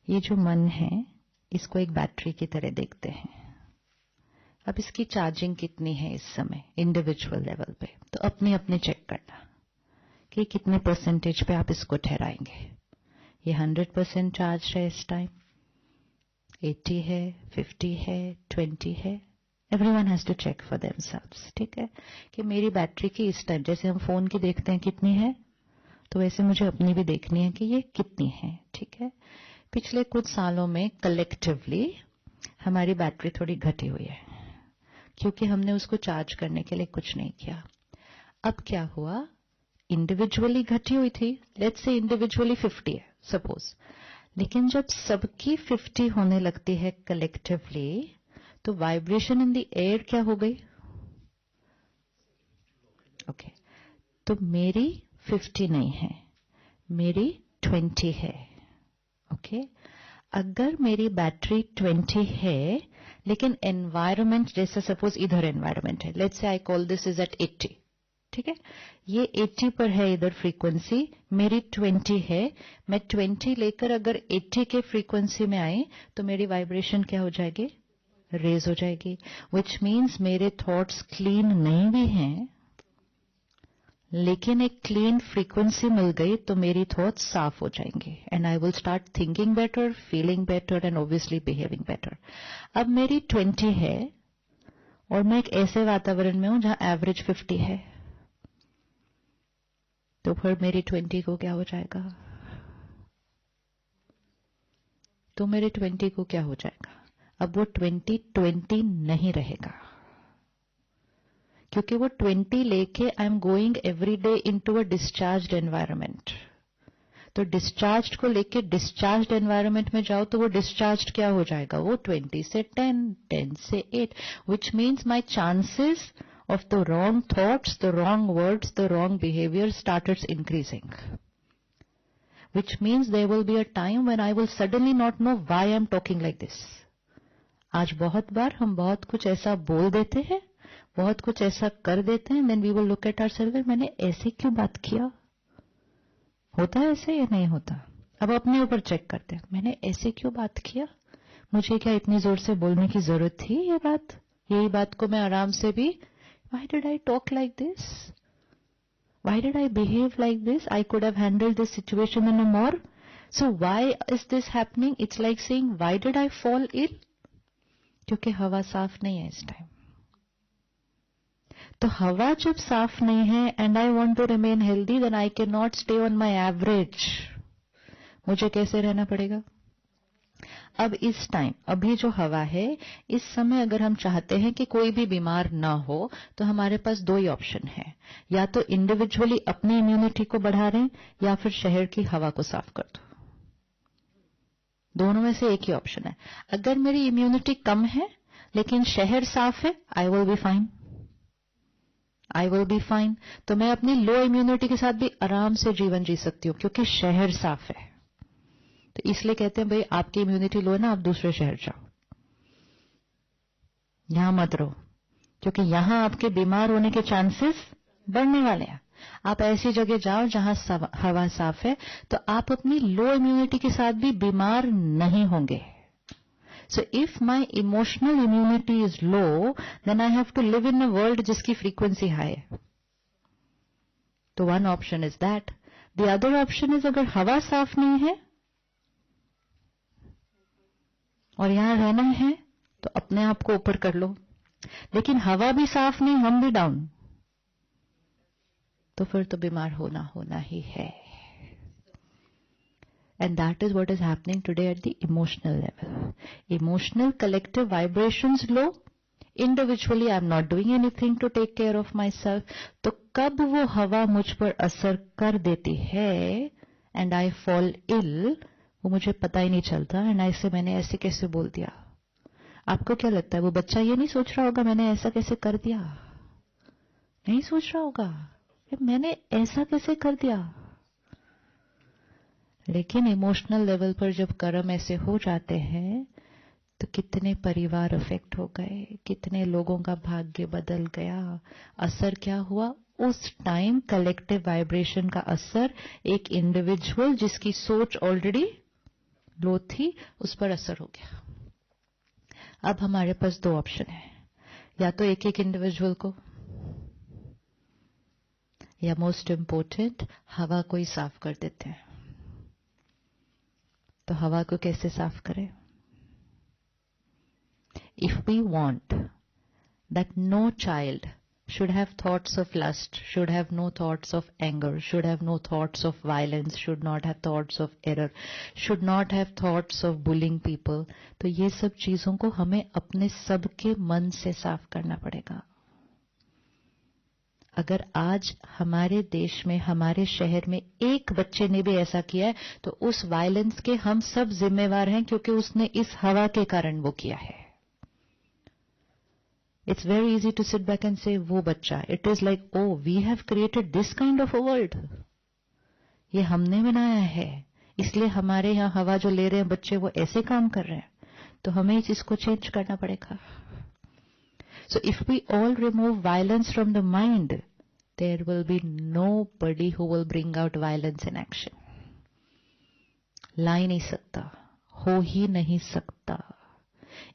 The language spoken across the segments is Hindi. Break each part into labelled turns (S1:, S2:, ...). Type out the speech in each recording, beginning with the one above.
S1: ये जो मन है इसको एक बैटरी की तरह देखते हैं। अब इसकी चार्जिंग कितनी है इस समय इंडिविजुअल लेवल पे, तो अपने अपने चेक करना कि कितने परसेंटेज पे आप इसको ठहराएंगे। ये 100% चार्ज है इस टाइम, 80 है, 50 है, 20 है। Everyone has to check for themselves, ठीक है, कि मेरी बैटरी की इस टाइम, जैसे हम फोन की देखते हैं कितनी है, तो वैसे मुझे अपनी भी देखनी है कि ये कितनी है, ठीक है। पिछले कुछ सालों में कलेक्टिवली हमारी बैटरी थोड़ी घटी हुई है क्योंकि हमने उसको चार्ज करने के लिए कुछ नहीं किया। अब क्या हुआ, इंडिविजुअली घटी हुई थी, लेट्स से इंडिविजुअली 50 है सपोज, लेकिन जब सबकी 50 होने लगती है कलेक्टिवली, तो वाइब्रेशन इन द एयर क्या हो गई, ओके, तो मेरी 50 नहीं है, मेरी 20 है, ओके। अगर मेरी बैटरी 20 है लेकिन एनवायरमेंट, जैसे सपोज इधर एनवायरमेंट है, let's say I call this is at 80, ठीक है, ये 80 पर है इधर फ्रीक्वेंसी, मेरी 20 है, मैं 20 लेकर अगर 80 के फ्रीक्वेंसी में आई तो मेरी वाइब्रेशन क्या हो जाएगी, रेज हो जाएगी, विच मीन्स मेरे थॉट्स क्लीन नहीं भी हैं लेकिन एक क्लीन फ्रीक्वेंसी मिल गई तो मेरी थॉट्स साफ हो जाएंगे and I will start thinking better, feeling better and obviously behaving better. अब मेरी 20 है और मैं एक ऐसे वातावरण में हूं जहां एवरेज 50 है, तो फिर मेरी 20 को क्या हो जाएगा, तो मेरे 20 को क्या हो जाएगा, अब वो 20 नहीं रहेगा क्योंकि वो 20 लेके I am going every day into a discharged environment. तो डिस्चार्ज्ड को लेके डिस्चार्ज्ड एनवायरनमेंट में जाओ तो वो डिस्चार्ज्ड क्या हो जाएगा, वो 20 से 10, 10 से 8, which means my chances of the wrong thoughts, the wrong words, the wrong behavior starts increasing. Which means there will be a time when I will suddenly not know why I am talking like this. आज बहुत बार हम बहुत कुछ ऐसा बोल देते हैं, बहुत कुछ ऐसा कर देते हैं, then we will look at ourselves, मैंने ऐसे क्यों बात किया, होता है ऐसे या नहीं होता। अब अपने ऊपर चेक करते हैं, मैंने ऐसे क्यों बात किया, मुझे क्या इतनी जोर से बोलने की जरूरत थी, ये बात, यही बात को मैं आराम से भी, why did I talk like this? Why did I behave like this? I could have handled this situation in a more. So why is this happening? It's like saying, why did I fall ill? क्योंकि हवा साफ नहीं है इस टाइम। तो हवा जब साफ नहीं है and I want to remain healthy, then I cannot stay on my average. मुझे कैसे रहना पड़ेगा? अब इस टाइम, अभी जो हवा है, इस समय अगर हम चाहते हैं कि कोई भी बीमार ना हो तो हमारे पास दो ही ऑप्शन है, या तो इंडिविजुअली अपनी इम्यूनिटी को बढ़ा रहे हैं या फिर शहर की हवा को साफ कर दो। दोनों में से एक ही ऑप्शन है। अगर मेरी इम्यूनिटी कम है लेकिन शहर साफ है, I will be fine, I will be fine. तो मैं अपनी लो इम्यूनिटी के साथ भी आराम से जीवन जी सकती हूं क्योंकि शहर साफ है। तो इसलिए कहते हैं भाई आपकी इम्यूनिटी लो है ना, आप दूसरे शहर जाओ, यहां मत रहो, क्योंकि यहां आपके बीमार होने के चांसेस बढ़ने वाले हैं। आप ऐसी जगह जाओ जहां हवा साफ है, तो आप अपनी लो इम्यूनिटी के साथ भी बीमार नहीं होंगे। So if my emotional immunity is low, then I have to live in a world जिसकी फ्रीक्वेंसी हाई है। तो one option is that. The other option is, अगर हवा साफ नहीं है और यहां रहना है तो अपने आप को ऊपर कर लो, लेकिन हवा भी साफ नहीं, हम भी डाउन, तो फिर तो बीमार होना ही है। And that is what is happening today at the emotional level. Emotional collective vibrations low, individually I am not doing anything to take care of my self. तो कब वो हवा मुझ पर असर कर देती है एंड आई फॉल इल, वो मुझे पता ही नहीं चलता। एंड ऐसे मैंने ऐसे कैसे बोल दिया। आपको क्या लगता है वो बच्चा ये नहीं सोच रहा होगा मैंने ऐसा कैसे कर दिया, नहीं सोच रहा होगा मैंने ऐसा कैसे कर दिया। लेकिन इमोशनल लेवल पर जब कर्म ऐसे हो जाते हैं तो कितने परिवार अफेक्ट हो गए, कितने लोगों का भाग्य बदल गया। असर क्या हुआ उस टाइम, कलेक्टिव वाइब्रेशन का असर एक इंडिविजुअल जिसकी सोच ऑलरेडी लो थी, उस पर असर हो गया। अब हमारे पास दो ऑप्शन है, या तो एक एक इंडिविजुअल को, या मोस्ट इंपोर्टेंट हवा को ही साफ कर देते हैं। तो हवा को कैसे साफ करें? If we want that no child should have thoughts of lust, should have no thoughts of anger, should have no thoughts of violence, should not have thoughts of error, should not have thoughts of bullying people, तो ये सब चीजों को हमें अपने सबके मन से साफ करना पड़ेगा। अगर आज हमारे देश में, हमारे शहर में एक बच्चे ने भी ऐसा किया है, तो उस वायलेंस के हम सब जिम्मेवार हैं, क्योंकि उसने इस हवा के कारण वो किया है। It's very easy to sit back and say, वो बच्चा, it is like, oh, we have created this kind of a world. ये हमने बनाया है, इसलिए हमारे यहाँ हवा जो ले रहे हैं बच्चे, वो ऐसे काम कर रहे हैं, तो हमें इस इसको चेंज करना पड़ेगा। So if we all remove violence from the mind, there will be nobody who will bring out violence in action. ला ही नहीं सकता, हो ही नहीं सकता।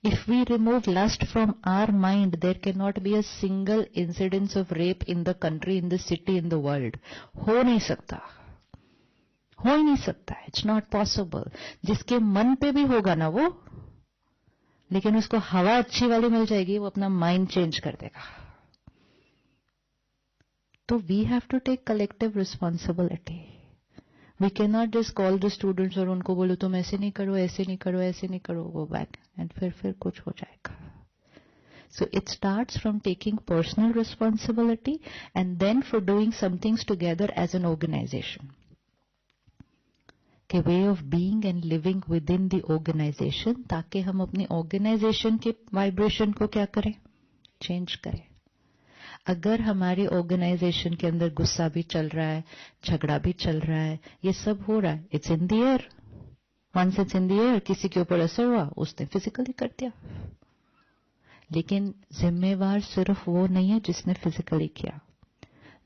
S1: If we remove lust from our mind, there cannot be a single incidence of rape in the country, in the city, in the world. हो नहीं सकता, हो ही नहीं सकता। It's not possible. जिसके मन पे भी होगा ना वो, लेकिन उसको हवा अच्छी वाली मिल जाएगी, वो अपना माइंड चेंज कर देगा। तो we have to take collective responsibility. We cannot just call the students और उनको बोलो तुम ऐसे नहीं करो, ऐसे नहीं करो, ऐसे नहीं करो, गो बैक, एंड फिर कुछ हो जाएगा। So it starts from taking personal responsibility and then for doing some things together as an organisation. के way of being and living within the organisation, ताकि हम अपनी ऑर्गेनाइजेशन के वाइब्रेशन को क्या करें, चेंज करें। अगर हमारी ऑर्गेनाइजेशन के अंदर गुस्सा भी चल रहा है, झगड़ा भी चल रहा है, ये सब हो रहा है, it's in the air. Once it's in the air, किसी के ऊपर असर हुआ, उसने फिजिकली कर दिया। लेकिन जिम्मेवार सिर्फ वो नहीं है जिसने फिजिकली किया,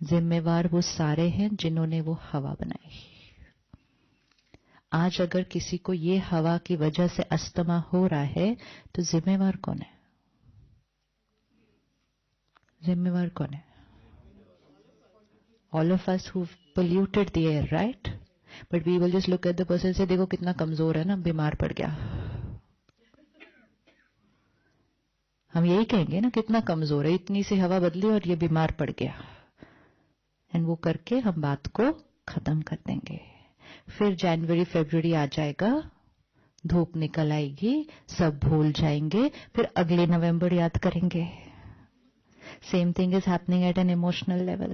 S1: जिम्मेवार वो सारे हैं जिन्होंने वो हवा बनाई। आज अगर किसी को ये हवा की वजह से अस्थमा हो रहा है, तो जिम्मेवार कौन है? जिम्मेवार कौन है? All of us who've polluted the air, right? But we will just look at the person and say, देखो कितना कमजोर है ना, बीमार पड़ गया। हम यही कहेंगे ना, कितना कमजोर है, इतनी सी हवा बदली और ये बीमार पड़ गया। एंड वो करके हम बात को खत्म कर देंगे। फिर जनवरी फरवरी आ जाएगा, धूप निकल आएगी, सब भूल जाएंगे, फिर अगले नवंबर याद करेंगे। Same thing is happening at an emotional level.